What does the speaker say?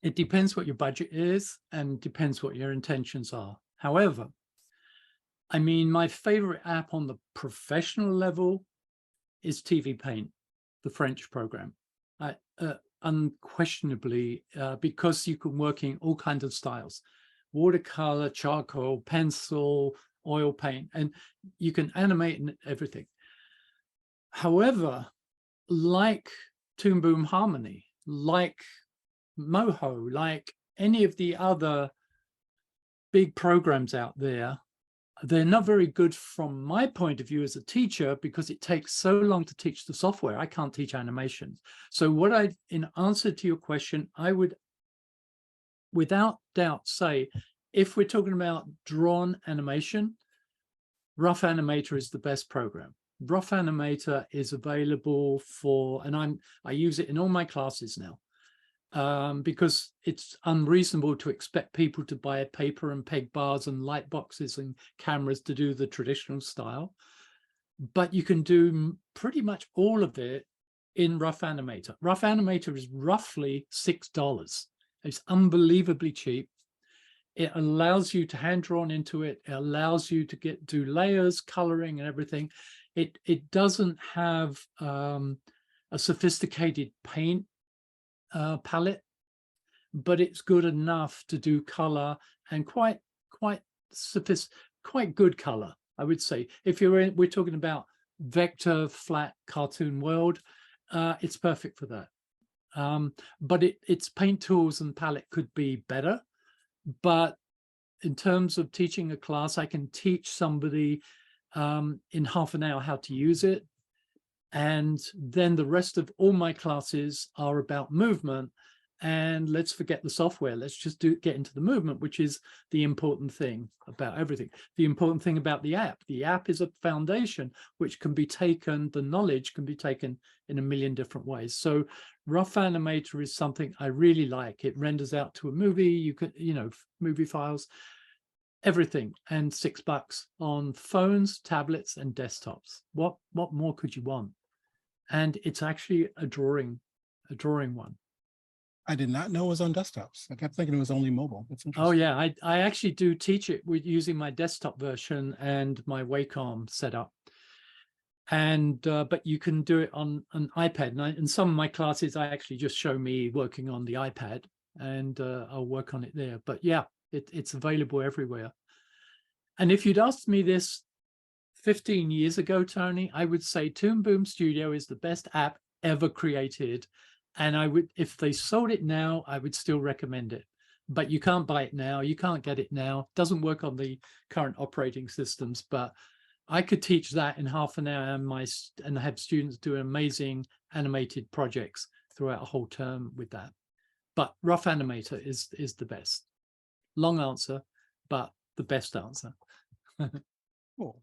It depends what your budget is and depends what your intentions are. However, I mean, my favorite app on the professional level is TV Paint, the French program. Unquestionably, because you can work in all kinds of styles, watercolor, charcoal, pencil, oil paint, and you can animate and everything. However, like Toon Boom Harmony, like Moho, like any of the other big programs out there, they're not very good from my point of view as a teacher, because it takes so long to teach the software. I can't teach animations. So what in answer to your question, I would without doubt say, if we're talking about drawn animation, Rough Animator is the best program. Rough Animator is available for, and I use it in all my classes now. Because it's unreasonable to expect people to buy paper and peg bars and light boxes and cameras to do the traditional style. But you can do pretty much all of it in Rough Animator. Rough Animator is roughly $6. It's unbelievably cheap. It allows you to hand drawn into it. It allows you to do layers, coloring, and everything. It doesn't have a sophisticated paint palette, but it's good enough to do color, and quite good color, I would say. If we're talking about vector flat cartoon world, it's perfect for that. But its paint tools and palette could be better. But in terms of teaching a class, I can teach somebody in half an hour how to use it. And then the rest of all my classes are about movement. And let's forget the software. Let's just get into the movement, which is the important thing about everything. The important thing about the app. The app is a foundation which can be taken, the knowledge can be taken in a million different ways. So Rough Animator is something I really like. It renders out to a movie. You could, movie files, everything, and $6 on phones, tablets, and desktops. What more could you want? And it's actually a drawing one. I did not know it was on desktops. I kept thinking it was only mobile. That's interesting. Oh yeah, I actually do teach it with using my desktop version and my Wacom setup. And but you can do it on an iPad. And in some of my classes, I actually just show me working on the iPad, and I'll work on it there. But yeah, it's available everywhere. And if you'd asked me this 15 years ago, Tony, I would say Toon Boom Studio is the best app ever created. And I would, if they sold it now, I would still recommend it. But you can't buy it now. You can't get it now. It doesn't work on the current operating systems. But I could teach that in half an hour and have students do amazing animated projects throughout a whole term with that. But Rough Animator is the best. Long answer, but the best answer. Cool.